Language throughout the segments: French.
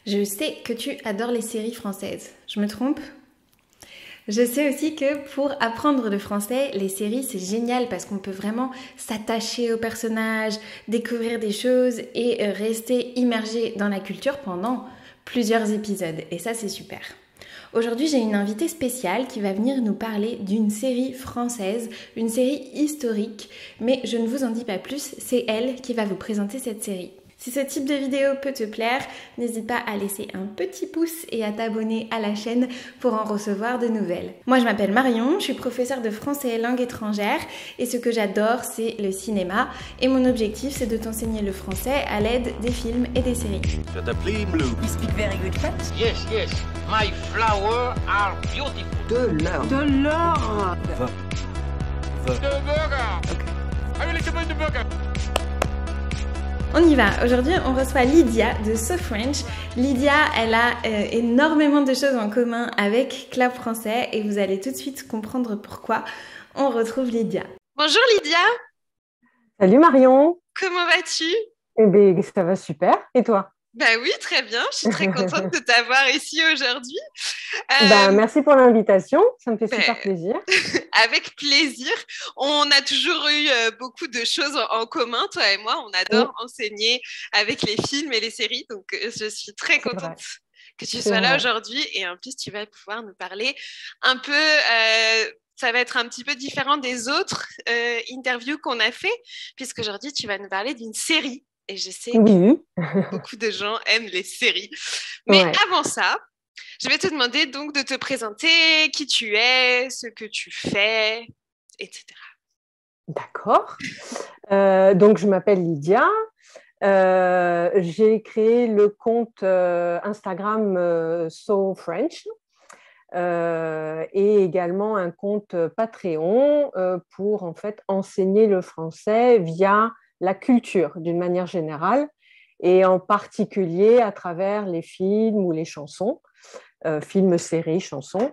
Je sais que tu adores les séries françaises. Je me trompe? Je sais aussi que pour apprendre le français, les séries, c'est génial parce qu'on peut vraiment s'attacher aux personnages, découvrir des choses et rester immergé dans la culture pendant plusieurs épisodes. Et ça, c'est super. Aujourd'hui, j'ai une invitée spéciale qui va venir nous parler d'une série française, une série historique, mais je ne vous en dis pas plus, c'est elle qui va vous présenter cette série. Si ce type de vidéo peut te plaire, n'hésite pas à laisser un petit pouce et à t'abonner à la chaîne pour en recevoir de nouvelles. Moi, je m'appelle Marion, je suis professeure de français et langue étrangère et ce que j'adore, c'est le cinéma. Et mon objectif, c'est de t'enseigner le français à l'aide des films et des séries. Je t'appelle Blue. You speak very good French? Yes, yes. My flowers are beautiful. De l'or. De l'or. The burger. Okay. I will explain the burger. On y va. Aujourd'hui, on reçoit Lydia de So French. Lydia, elle a énormément de choses en commun avec Club Français et vous allez tout de suite comprendre pourquoi. On retrouve Lydia. Bonjour Lydia. Salut Marion. Comment vas-tu? Eh bien, ça va super. Et toi? Bah oui, très bien. Je suis très contente de t'avoir ici aujourd'hui. Merci pour l'invitation. Ça me fait super plaisir. Avec plaisir. On a toujours eu beaucoup de choses en commun, toi et moi. On adore enseigner avec les films et les séries. Donc, je suis très contente que tu sois là aujourd'hui. Et en plus, tu vas pouvoir nous parler un peu... ça va être un petit peu différent des autres interviews qu'on a fait, puisqu'aujourd'hui, tu vas nous parler d'une série. Et je sais que beaucoup de gens aiment les séries. Mais avant ça, je vais te demander donc de te présenter qui tu es, ce que tu fais, etc. D'accord. Donc, je m'appelle Lydia. J'ai créé le compte Instagram So French et également un compte Patreon pour en fait enseigner le français via la culture d'une manière générale et en particulier à travers les films ou les chansons, films, séries, chansons.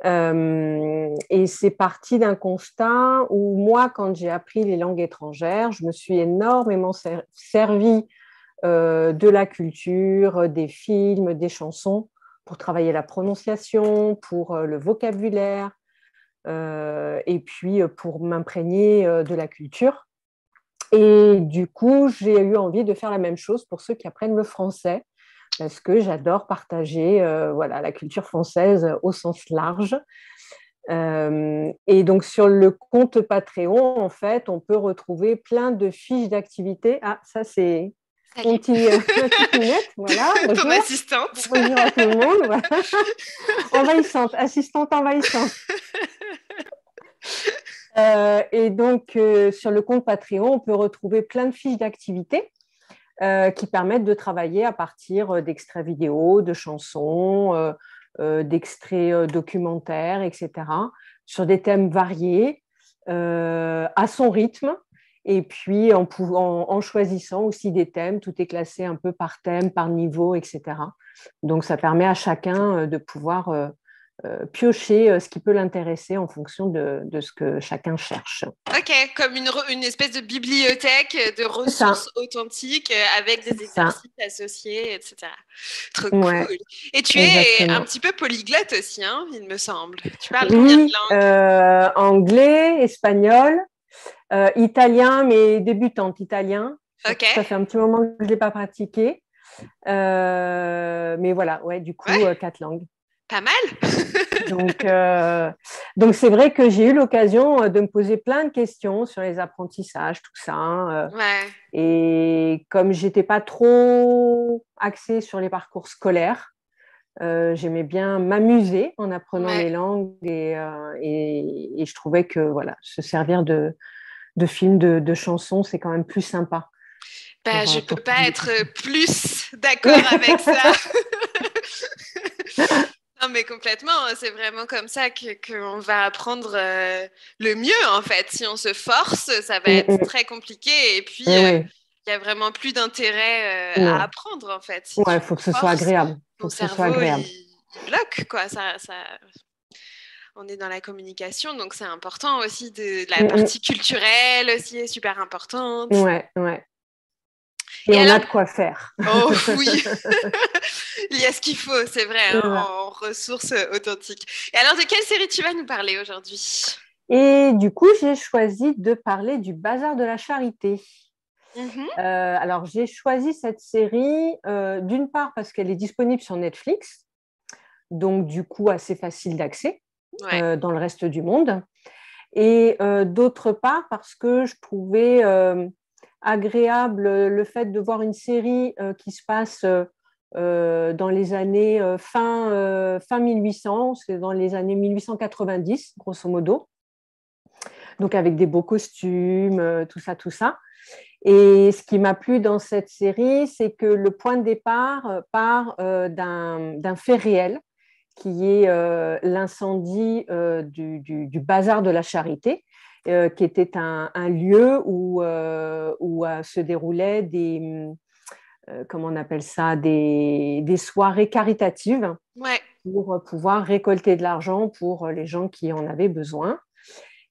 Et c'est parti d'un constat où moi, quand j'ai appris les langues étrangères, je me suis énormément servie de la culture, des films, des chansons pour travailler la prononciation, pour le vocabulaire et puis pour m'imprégner de la culture. Et du coup, j'ai eu envie de faire la même chose pour ceux qui apprennent le français, parce que j'adore partager la culture française au sens large. Et donc, sur le compte Patreon, en fait, on peut retrouver plein de fiches d'activités. Ah, ça, c'est mon petit minette, voilà. Bonjour. Ton assistante. Bonjour à tout le monde. Voilà. Envahissante, assistante envahissante. Et donc, sur le compte Patreon, on peut retrouver plein de fiches d'activités qui permettent de travailler à partir d'extraits vidéo, de chansons, d'extraits documentaires, etc., sur des thèmes variés, à son rythme, et puis en choisissant aussi des thèmes. Tout est classé un peu par thème, par niveau, etc. Donc, ça permet à chacun de pouvoir piocher ce qui peut l'intéresser en fonction de ce que chacun cherche. Ok, comme une espèce de bibliothèque de ressources authentiques avec des exercices associés, etc. Trop cool. Et tu es un petit peu polyglotte aussi, hein, il me semble. Tu parles combien de langues? Anglais, espagnol, italien, mais débutante italien. Okay. Ça fait un petit moment que je ne l'ai pas pratiqué. Mais voilà, du coup, 4 langues. Pas mal. Donc, c'est vrai que j'ai eu l'occasion de me poser plein de questions sur les apprentissages, tout ça. Et comme je n'étais pas trop axée sur les parcours scolaires, j'aimais bien m'amuser en apprenant les langues et je trouvais que se servir de films, de chansons, c'est quand même plus sympa. Je ne peux pas être plus d'accord avec ça. Non, mais complètement, c'est vraiment comme ça qu'on va apprendre le mieux, en fait. Si on se force, ça va être très compliqué. Et puis, il n'y a vraiment plus d'intérêt à apprendre, en fait. Il faut que ce soit agréable. Ton cerveau, il bloque, quoi. On est dans la communication, donc c'est important aussi. La partie culturelle aussi est super importante. Et on a de quoi faire. Oh oui. Il y a ce qu'il faut, c'est vrai, en ressources authentiques. Et alors, de quelle série tu vas nous parler aujourd'hui? Et du coup, j'ai choisi de parler du Bazar de la Charité. Alors, j'ai choisi cette série d'une part parce qu'elle est disponible sur Netflix, donc du coup assez facile d'accès dans le reste du monde. Et d'autre part parce que je trouvais agréable le fait de voir une série qui se passe dans les années fin 1800, c'est dans les années 1890, grosso modo. Donc avec des beaux costumes, tout ça. Et ce qui m'a plu dans cette série, c'est que le point de départ part d'un fait réel, qui est l'incendie du Bazar de la Charité, qui était un lieu où se déroulaient comment on appelle ça, des soirées caritatives pour pouvoir récolter de l'argent pour les gens qui en avaient besoin.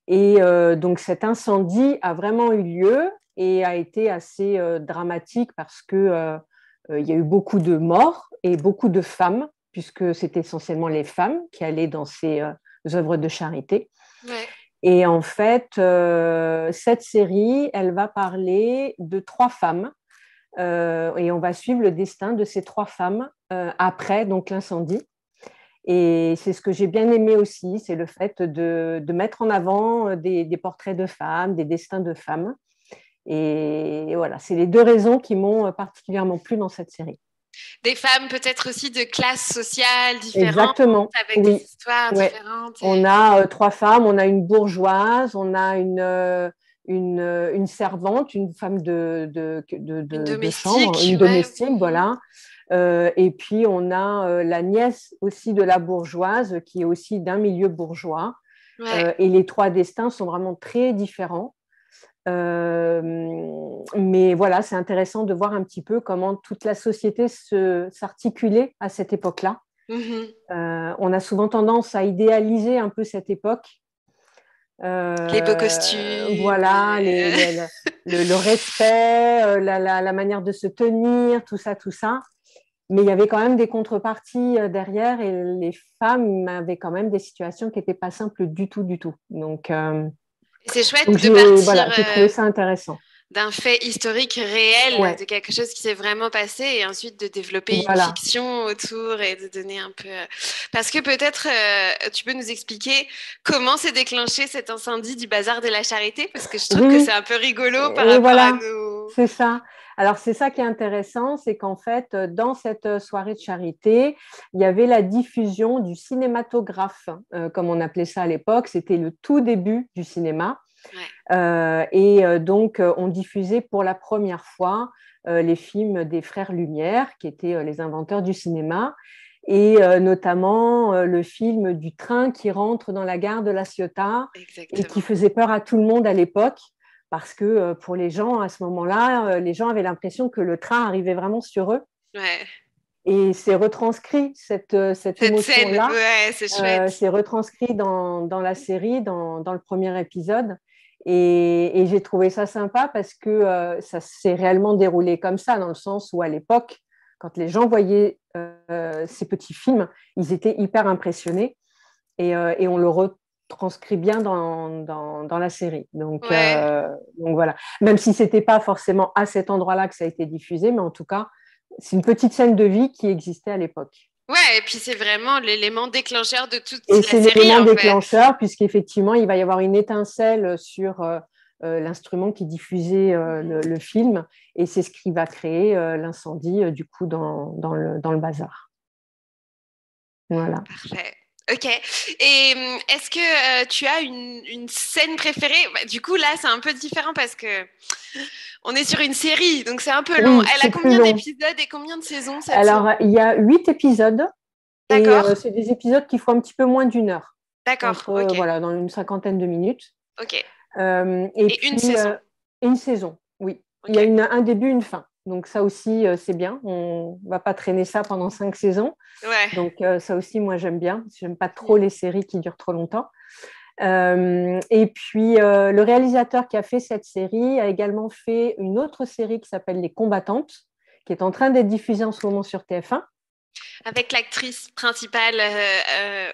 Et donc cet incendie a vraiment eu lieu et a été assez dramatique parce que il y a eu beaucoup de morts et beaucoup de femmes, puisque c'était essentiellement les femmes qui allaient dans ces œuvres de charité. Et en fait, cette série, elle va parler de 3 femmes et on va suivre le destin de ces 3 femmes après donc l'incendie. Et c'est ce que j'ai bien aimé aussi, c'est le fait de mettre en avant des portraits de femmes, des destins de femmes. Et voilà, c'est les 2 raisons qui m'ont particulièrement plu dans cette série. Des femmes peut-être aussi de classes sociales différentes. Exactement. Avec des histoires différentes. On a 3 femmes, on a une bourgeoise, on a une servante, une femme de chambre, une domestique, voilà. Et puis, on a la nièce aussi de la bourgeoise qui est aussi d'un milieu bourgeois. Et les 3 destins sont vraiment très différents. Mais voilà, c'est intéressant de voir un petit peu comment toute la société s'articulait à cette époque-là. On a souvent tendance à idéaliser un peu cette époque. Les beaux costumes. Voilà, le respect, la manière de se tenir, tout ça. Mais il y avait quand même des contreparties derrière et les femmes avaient quand même des situations qui n'étaient pas simples du tout. Donc, c'est chouette de partir voilà, j'ai trouvé ça intéressant. D'un fait historique réel, de quelque chose qui s'est vraiment passé et ensuite de développer une fiction autour et de donner un peu… Parce que peut-être tu peux nous expliquer comment s'est déclenché cet incendie du Bazar de la Charité, parce que je trouve que c'est un peu rigolo par rapport à nous. C'est ça. Alors, c'est ça qui est intéressant, c'est qu'en fait, dans cette soirée de charité, il y avait la diffusion du cinématographe, comme on appelait ça à l'époque. C'était le tout début du cinéma. Donc, on diffusait pour la première fois les films des frères Lumière, qui étaient les inventeurs du cinéma, et notamment le film du train qui rentre dans la gare de La Ciotat et qui faisait peur à tout le monde à l'époque. Parce que pour les gens, à ce moment-là, les gens avaient l'impression que le train arrivait vraiment sur eux. Et c'est retranscrit, cette émotion-là. C'est chouette. C'est retranscrit dans la série, dans le premier épisode. Et j'ai trouvé ça sympa parce que ça s'est réellement déroulé comme ça, dans le sens où à l'époque, quand les gens voyaient ces petits films, ils étaient hyper impressionnés. Et on le transcrit bien dans la série. Donc voilà. Même si ce n'était pas forcément à cet endroit-là que ça a été diffusé, mais en tout cas, c'est une petite scène de vie qui existait à l'époque. Ouais, et puis c'est vraiment l'élément déclencheur de toute la série. Et c'est l'élément déclencheur, puisqu'effectivement, il va y avoir une étincelle sur l'instrument qui diffusait le film, et c'est ce qui va créer l'incendie, du coup, dans le bazar. Voilà. Parfait. Ok. Et est-ce que tu as une scène préférée ? Du coup, là, c'est un peu différent parce que on est sur une série, donc c'est un peu long. Elle a combien d'épisodes et combien de saisons cette Alors, il y a 8 épisodes. D'accord. Et c'est des épisodes qui font un petit peu moins d'1 heure. D'accord. Okay. Voilà, dans une 50aine de minutes. Ok. Et puis, une saison. Une saison, oui. Okay. Il y a un début, une fin. Donc ça aussi, c'est bien. On ne va pas traîner ça pendant 5 saisons. Ouais. Donc ça aussi, moi, j'aime bien. J'aime pas trop les séries qui durent trop longtemps. Et puis, le réalisateur qui a fait cette série a également fait une autre série qui s'appelle Les Combattantes, qui est en train d'être diffusée en ce moment sur TF1. Avec l'actrice principale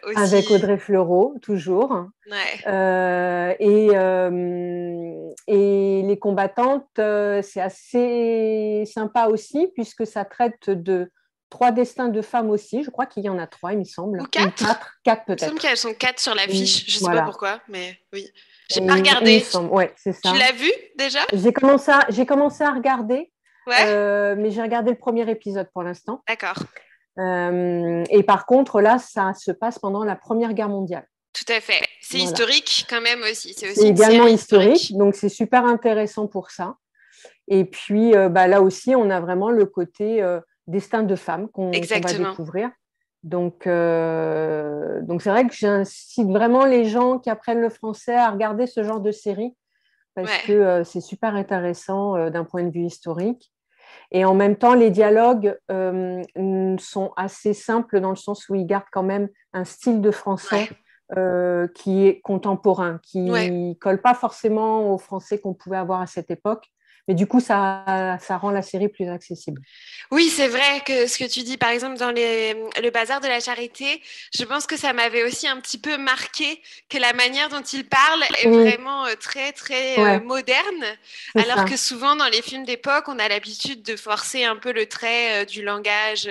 aussi. Avec Audrey Fleurot, toujours. Ouais. Et les combattantes, c'est assez sympa aussi, puisque ça traite de 3 destins de femmes aussi. Je crois qu'il y en a 3, il me semble. Ou 4? 4 Il me semble peut-être. qu'elles sont 4 sur l'affiche. Je ne sais pas pourquoi, mais oui. J'ai pas Il me regardé. semble, ouais, c'est ça. Tu l'as vu déjà? J'ai commencé à regarder, mais j'ai regardé le premier épisode pour l'instant. D'accord. Et par contre, là, ça se passe pendant la Première Guerre mondiale. Tout à fait. C'est historique quand même aussi. C'est également historique, donc c'est super intéressant pour ça. Et puis, là aussi, on a vraiment le côté destin de femme qu'on va découvrir. Donc c'est vrai que j'incite vraiment les gens qui apprennent le français à regarder ce genre de série, parce que c'est super intéressant d'un point de vue historique. Et en même temps, les dialogues sont assez simples dans le sens où ils gardent quand même un style de français qui est contemporain, qui ne colle pas forcément au français qu'on pouvait avoir à cette époque. Mais du coup, ça rend la série plus accessible. Oui, c'est vrai que ce que tu dis, par exemple, dans le bazar de la charité, je pense que ça m'avait aussi un petit peu marqué que la manière dont il parle est vraiment très, très moderne. Alors que souvent, dans les films d'époque, on a l'habitude de forcer un peu le trait du langage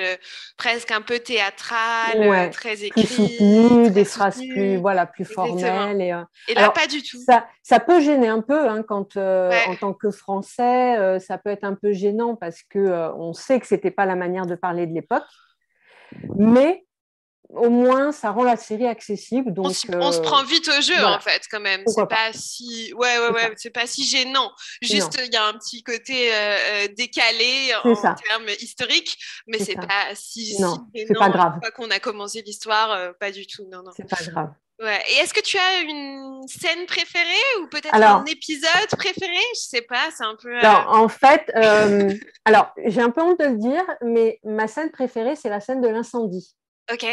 presque un peu théâtral, très écrit. Plus soutenu, des phrases plus formelles. Et là, pas du tout. Ça peut gêner un peu quand, en tant que Français, ça peut être un peu gênant parce qu'on sait que ce n'était pas la manière de parler de l'époque. Mais au moins, ça rend la série accessible. Donc, on se prend vite au jeu, en fait, quand même. C'est pas si... c'est pas si gênant. Juste, il y a un petit côté décalé en termes historiques, mais c'est pas si gênant. C'est pas grave. Une fois qu'on a commencé l'histoire, pas du tout. Non. C'est pas grave. Ouais. Et est-ce que tu as une scène préférée ou peut-être un épisode préféré? Je sais pas, c'est un peu... Alors, en fait, j'ai un peu honte de le dire, mais ma scène préférée, c'est la scène de l'incendie. Ok.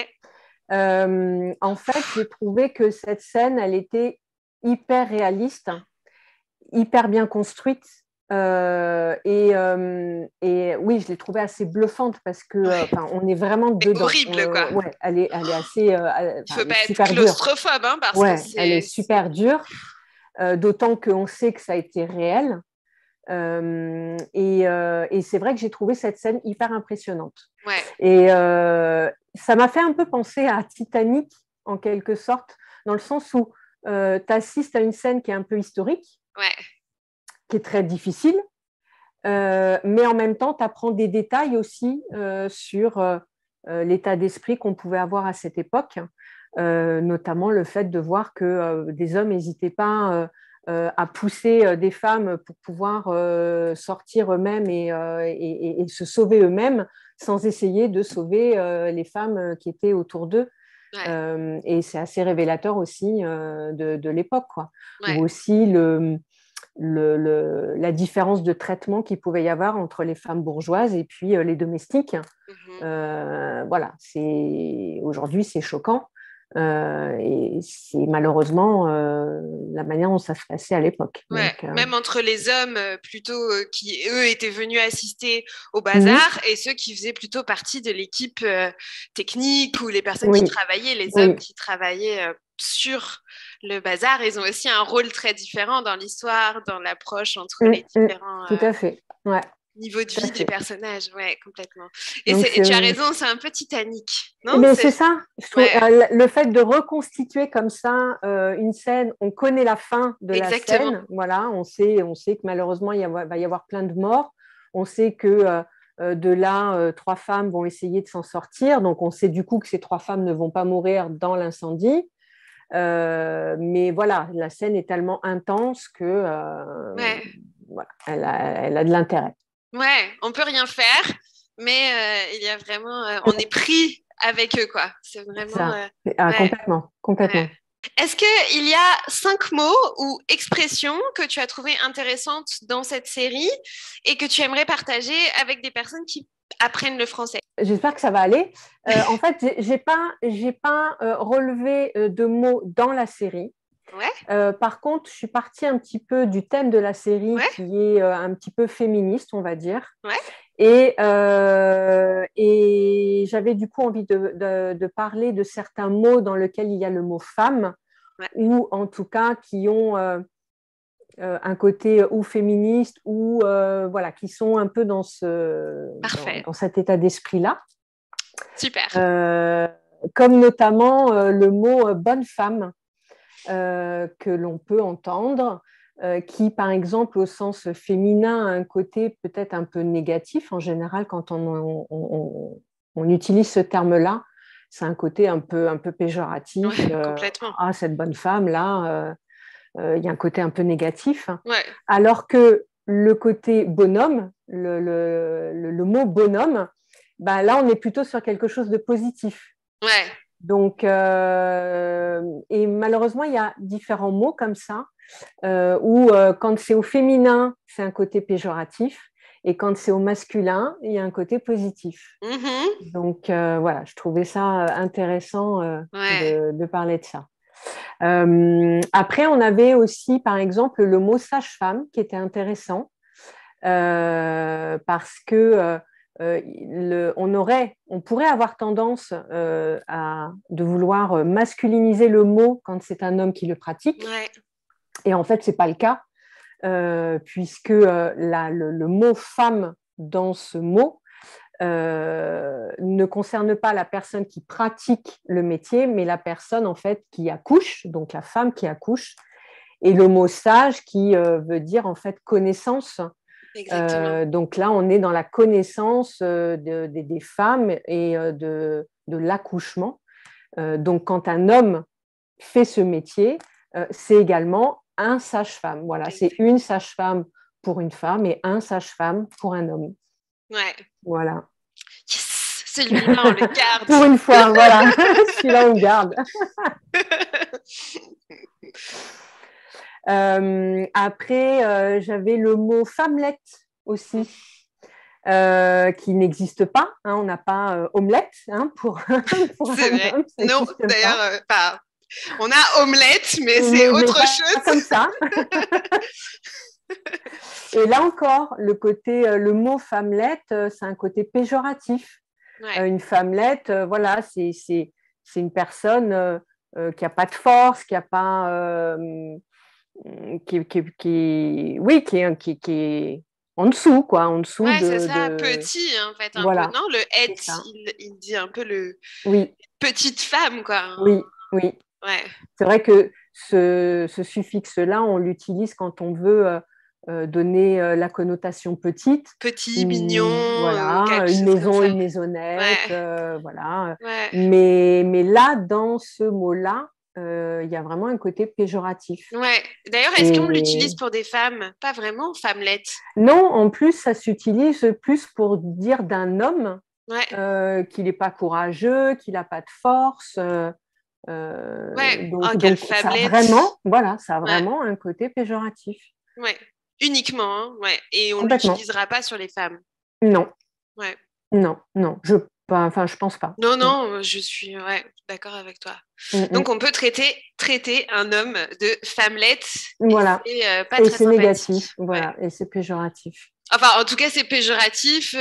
En fait, j'ai trouvé que cette scène, elle était hyper réaliste, hyper bien construite. Et oui, je l'ai trouvée assez bluffante parce que on est vraiment dedans. Horrible, quoi. Ouais, elle est assez. Il ne faut pas être claustrophobe, parce que elle est super dure. D'autant qu'on sait que ça a été réel. Et c'est vrai que j'ai trouvé cette scène hyper impressionnante. Ouais. Et ça m'a fait un peu penser à Titanic, en quelque sorte, dans le sens où tu assistes à une scène qui est un peu historique, qui est très difficile, mais en même temps, tu apprends des détails aussi sur l'état d'esprit qu'on pouvait avoir à cette époque, notamment le fait de voir que des hommes n'hésitaient pas à pousser des femmes pour pouvoir sortir eux-mêmes et se sauver eux-mêmes sans essayer de sauver les femmes qui étaient autour d'eux. Et c'est assez révélateur aussi de l'époque, quoi. Ou aussi la différence de traitement qu'il pouvait y avoir entre les femmes bourgeoises et puis les domestiques. Voilà, aujourd'hui c'est choquant. Et c'est malheureusement la manière dont ça se passait à l'époque. Donc, même entre les hommes plutôt qui, eux, étaient venus assister au bazar et ceux qui faisaient plutôt partie de l'équipe technique ou les personnes qui travaillaient, les hommes qui travaillaient sur le bazar, ils ont aussi un rôle très différent dans l'histoire, dans l'approche entre les différents tout à fait. niveau de vie des personnages, complètement. Et tu as raison, c'est un peu Titanic, non? Mais c'est ça. Je trouve, le fait de reconstituer comme ça une scène, on connaît la fin de la scène. Voilà, on sait que malheureusement il va y avoir plein de morts. On sait que de là, 3 femmes vont essayer de s'en sortir. Donc on sait du coup que ces 3 femmes ne vont pas mourir dans l'incendie. Mais voilà, la scène est tellement intense que voilà, elle a de l'intérêt. Ouais, on peut rien faire, mais il y a vraiment, on est pris avec eux, quoi. C'est vraiment. Complètement. Est-ce qu'il y a 5 mots ou expressions que tu as trouvées intéressantes dans cette série et que tu aimerais partager avec des personnes qui apprennent le français? J'espère que ça va aller. En fait, j'ai pas relevé de mots dans la série. Par contre, je suis partie un petit peu du thème de la série qui est un petit peu féministe, on va dire. Et j'avais du coup envie de parler de certains mots dans lesquels il y a le mot femme, ou en tout cas qui ont un côté ou féministe, ou voilà, qui sont un peu dans cet état d'esprit-là. Super. Comme notamment le mot bonne femme que l'on peut entendre, qui, par exemple, au sens féminin, a un côté peut-être un peu négatif. En général, quand on utilise ce terme-là, c'est un côté un peu péjoratif. Complètement. Ah, cette bonne femme-là, il y a un côté un peu négatif. Ouais. Alors que le côté bonhomme, le mot bonhomme, bah, là, on est plutôt sur quelque chose de positif. Ouais. Donc, et malheureusement, il y a différents mots comme ça, où quand c'est au féminin, c'est un côté péjoratif, et quand c'est au masculin, il y a un côté positif. Mm-hmm. Donc, voilà, je trouvais ça intéressant de parler de ça. Après, on avait aussi, par exemple, le mot sage-femme qui était intéressant, parce que on pourrait avoir tendance de vouloir masculiniser le mot quand c'est un homme qui le pratique. Ouais. Et en fait, ce n'est pas le cas, puisque le mot femme dans ce mot ne concerne pas la personne qui pratique le métier, mais la personne en fait qui accouche, donc la femme qui accouche. Et le mot sage qui veut dire en fait connaissance. Donc là, on est dans la connaissance des femmes et de l'accouchement. Donc, quand un homme fait ce métier, c'est également un sage-femme. Voilà, c'est une sage-femme pour une femme et un sage-femme pour un homme. Ouais. Voilà. Yes, celui-là, on le garde. Pour une fois, voilà. Celui-là, on le garde. Après, j'avais le mot femmelette aussi, qui n'existe pas. Hein, on n'a pas omelette pour c'est vrai. Homme, non, d'ailleurs, on a omelette, mais c'est autre chose. Comme ça. Et là encore, le mot femmelette, c'est un côté péjoratif. Ouais. Une femmelette, voilà, c'est une personne qui n'a pas de force, qui n'a pas... qui est en dessous, quoi, en dessous c'est ça, petit, en fait, voilà, peu. Non, le être, il dit un peu petite femme, quoi. Oui. Ouais. C'est vrai que ce suffixe-là, on l'utilise quand on veut donner la connotation petite. Petit, mignon, voilà, une maison, une maisonnette, voilà. Ouais. Mais là, dans ce mot-là, il y a vraiment un côté péjoratif. Ouais. D'ailleurs, est-ce qu'on l'utilise pour des femmes? Pas vraiment, femmelette. Non, en plus, ça s'utilise plus pour dire d'un homme qu'il n'est pas courageux, qu'il n'a pas de force. donc ça a vraiment un côté péjoratif. Ouais, uniquement. Hein, et on ne l'utilisera pas sur les femmes. Non. Ouais. Non. Je pense pas. Non, je suis d'accord avec toi. Donc, on peut traiter un homme de femmelette. Voilà. Et pas et très c'est sympathique. Négatif. Voilà. Et c'est péjoratif. Enfin, en tout cas, c'est péjoratif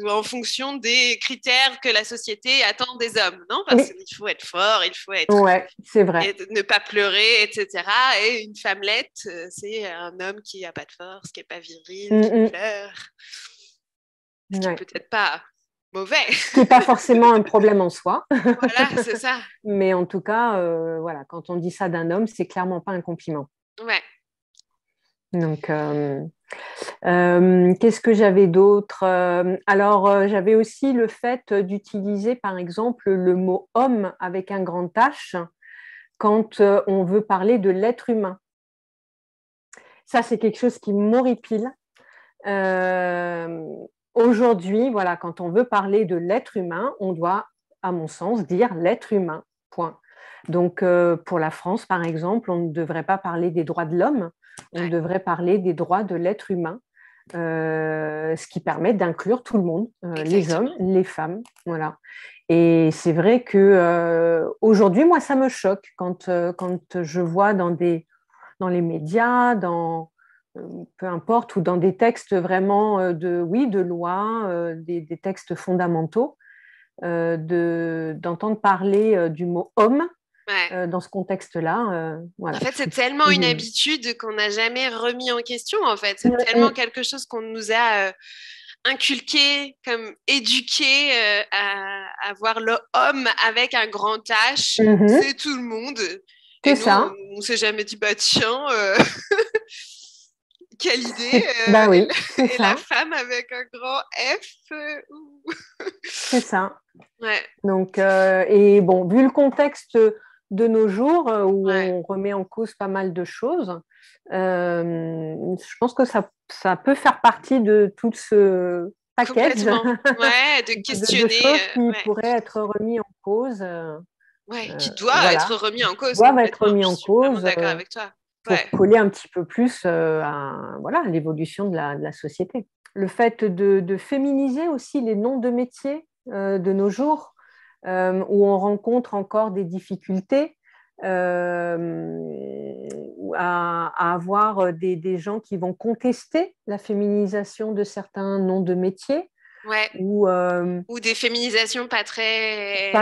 en fonction des critères que la société attend des hommes, non? Parce qu'il faut être fort, il faut être... Ouais, c'est vrai. Et ne pas pleurer, etc. Et une femmelette, c'est un homme qui n'a pas de force, qui n'est pas viril, qui pleure. Ce qui n'est peut-être pas mauvais. Ce qui n'est pas forcément un problème en soi. Voilà, c'est ça. Mais en tout cas, voilà, quand on dit ça d'un homme, c'est clairement pas un compliment. Ouais. Donc... qu'est-ce que j'avais d'autre? Alors, j'avais aussi le fait d'utiliser, par exemple, le mot homme avec un grand H quand on veut parler de l'être humain. Ça, c'est quelque chose qui m'horripile. Aujourd'hui, voilà, quand on veut parler de l'être humain, on doit, à mon sens, dire l'être humain, point. Donc, pour la France, par exemple, on ne devrait pas parler des droits de l'homme, on devrait parler des droits de l'être humain, ce qui permet d'inclure tout le monde, les hommes, les femmes, voilà. Et c'est vrai que aujourd'hui, moi, ça me choque quand je vois dans les médias, dans peu importe, ou dans des textes vraiment de loi, des textes fondamentaux, d'entendre parler du mot homme dans ce contexte-là. Voilà, en fait, c'est tellement une habitude qu'on n'a jamais remis en question, en fait. C'est tellement quelque chose qu'on nous a inculqué, comme éduqué à voir le homme avec un grand H. C'est tout le monde. Et nous, on ne s'est jamais dit, bah tiens, quelle idée. Oui, et la femme avec un grand F. C'est ça. Ouais. Donc, et bon, vu le contexte de nos jours où on remet en cause pas mal de choses, je pense que ça peut faire partie de tout ce package de questionner de choses qui pourraient être remis en cause. Qui doivent être remis en cause. Doivent être remis en cause. Je suis d'accord avec toi. Pour coller un petit peu plus à l'évolution de la société. Le fait de féminiser aussi les noms de métiers de nos jours, où on rencontre encore des difficultés à avoir des gens qui vont contester la féminisation de certains noms de métiers. Ou des féminisations pas très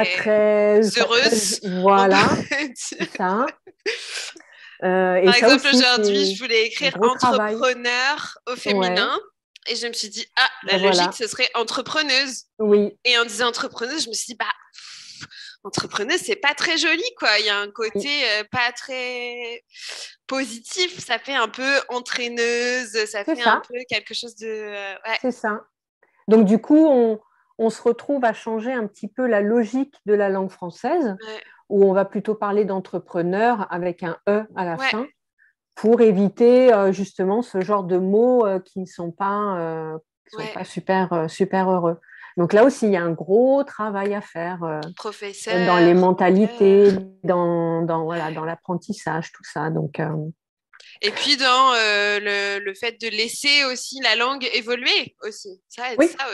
heureuses. Voilà, c'est ça. Par exemple, aujourd'hui, je voulais écrire entrepreneur au féminin. Et je me suis dit, la logique, ce serait entrepreneuse. Oui. Et en disant entrepreneuse, je me suis dit, entrepreneuse, c'est pas très joli, quoi. Il y a un côté pas très positif. Ça fait un peu entraîneuse. Ça fait un peu quelque chose de... C'est ça. Donc, du coup, on se retrouve à changer un petit peu la logique de la langue française, où on va plutôt parler d'entrepreneur avec un E à la fin, pour éviter justement ce genre de mots qui ne sont pas, super heureux. Donc là aussi, il y a un gros travail à faire professeur, dans les mentalités, dans l'apprentissage, tout ça. Donc, et puis dans le fait de laisser aussi la langue évoluer aussi. Ça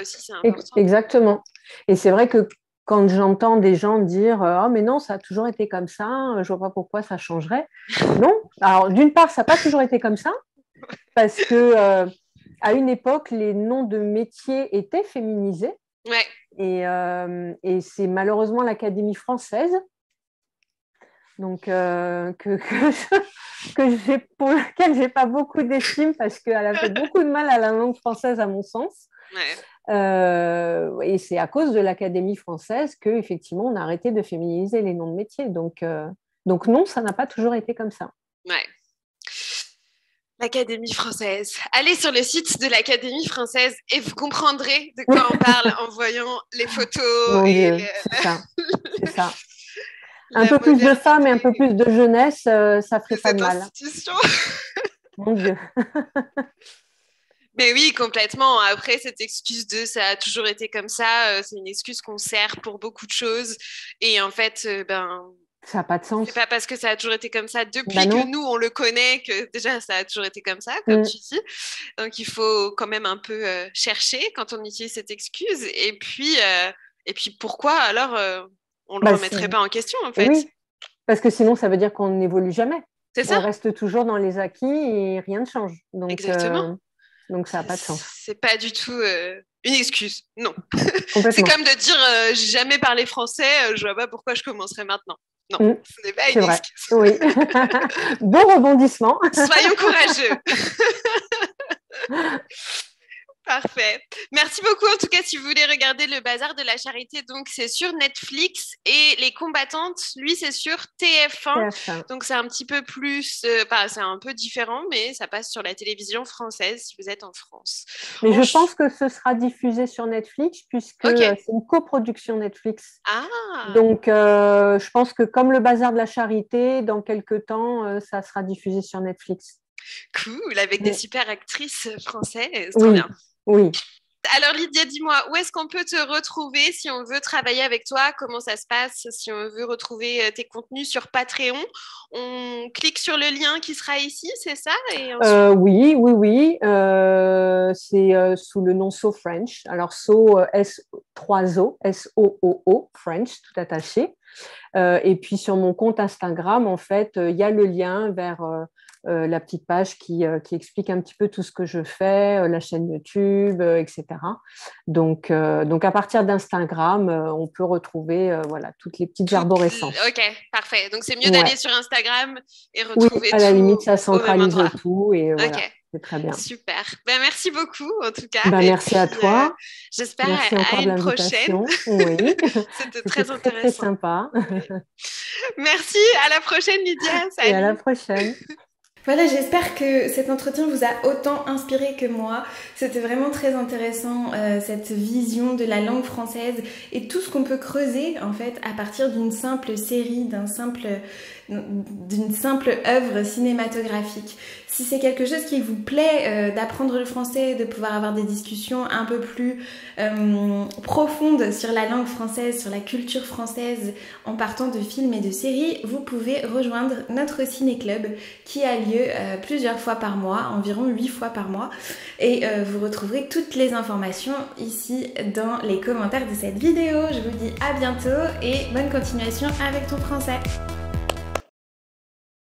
aussi, c'est important. Exactement. Et c'est vrai que quand j'entends des gens dire « Oh, mais non, ça a toujours été comme ça, je ne vois pas pourquoi ça changerait. » Non. Alors, d'une part, ça n'a pas toujours été comme ça, parce que à une époque, les noms de métiers étaient féminisés. Et c'est malheureusement l'Académie française, donc pour laquelle je n'ai pas beaucoup d'estime, parce qu'elle a fait beaucoup de mal à la langue française, à mon sens. Et c'est à cause de l'Académie française qu'effectivement, on a arrêté de féminiser les noms de métiers. Donc non, ça n'a pas toujours été comme ça. L'Académie française. Allez sur le site de l'Académie française et vous comprendrez de quoi on parle en voyant les photos. C'est ça. Un peu plus de femmes et un peu plus de jeunesse, ça ferait pas de mal. Mon Dieu. Mais oui, complètement. Après, cette excuse de ça a toujours été comme ça, c'est une excuse qu'on sert pour beaucoup de choses. Et en fait, ça n'a pas de sens. C'est pas parce que ça a toujours été comme ça depuis que nous, on le connaît, que déjà, ça a toujours été comme ça, comme tu dis. Donc, il faut quand même un peu chercher quand on utilise cette excuse. Et puis pourquoi alors on ne le remettrait pas en question, en fait? Oui, parce que sinon, ça veut dire qu'on n'évolue jamais. C'est ça. On reste toujours dans les acquis et rien ne change. Donc, exactement. Donc, ça n'a pas de sens. C'est pas du tout une excuse, non. C'est comme de dire j'ai jamais parlé français, je vois pas pourquoi je commencerai maintenant. Non, ce n'est pas une excuse. Oui. Bon rebondissement. Soyons courageux. Parfait. Merci beaucoup. En tout cas, si vous voulez regarder le Bazar de la Charité, donc c'est sur Netflix, et Les Combattantes, lui, c'est sur TF1. Donc c'est un petit peu plus, c'est un peu différent, mais ça passe sur la télévision française si vous êtes en France. Mais je pense que ce sera diffusé sur Netflix puisque c'est une coproduction Netflix. Donc je pense que comme le Bazar de la Charité, dans quelques temps, ça sera diffusé sur Netflix. Cool, avec des super actrices françaises. Trop bien. Oui. Alors Lydia, dis-moi, où est-ce qu'on peut te retrouver si on veut travailler avec toi? Comment ça se passe si on veut retrouver tes contenus sur Patreon? On clique sur le lien qui sera ici, c'est ça? Et ensuite... Oui. C'est sous le nom So French. Alors So, S3O, S-O-O-O, French, tout attaché. Et puis sur mon compte Instagram, en fait, il y a le lien vers la petite page qui explique un petit peu tout ce que je fais, la chaîne YouTube, etc. Donc, à partir d'Instagram, on peut retrouver voilà, toutes les petites arborescences. Ok, parfait. Donc, c'est mieux d'aller sur Instagram et retrouver tout. À la limite, ça centralise tout et voilà. Okay. C'est très bien. Super. Ben, merci beaucoup, en tout cas. Merci à toi. J'espère à une prochaine. Oui. C'était très intéressant. Très sympa. Oui. Merci. À la prochaine, Lydia. Salut. Et à la prochaine. Voilà, j'espère que cet entretien vous a autant inspiré que moi. C'était vraiment très intéressant, cette vision de la langue française et tout ce qu'on peut creuser en fait à partir d'une simple série, d'une simple œuvre cinématographique. Si c'est quelque chose qui vous plaît d'apprendre le français, de pouvoir avoir des discussions un peu plus profondes sur la langue française, sur la culture française en partant de films et de séries, vous pouvez rejoindre notre ciné-club qui a lieu plusieurs fois par mois, environ 8 fois par mois. Et vous retrouverez toutes les informations ici dans les commentaires de cette vidéo. Je vous dis à bientôt et bonne continuation avec ton français.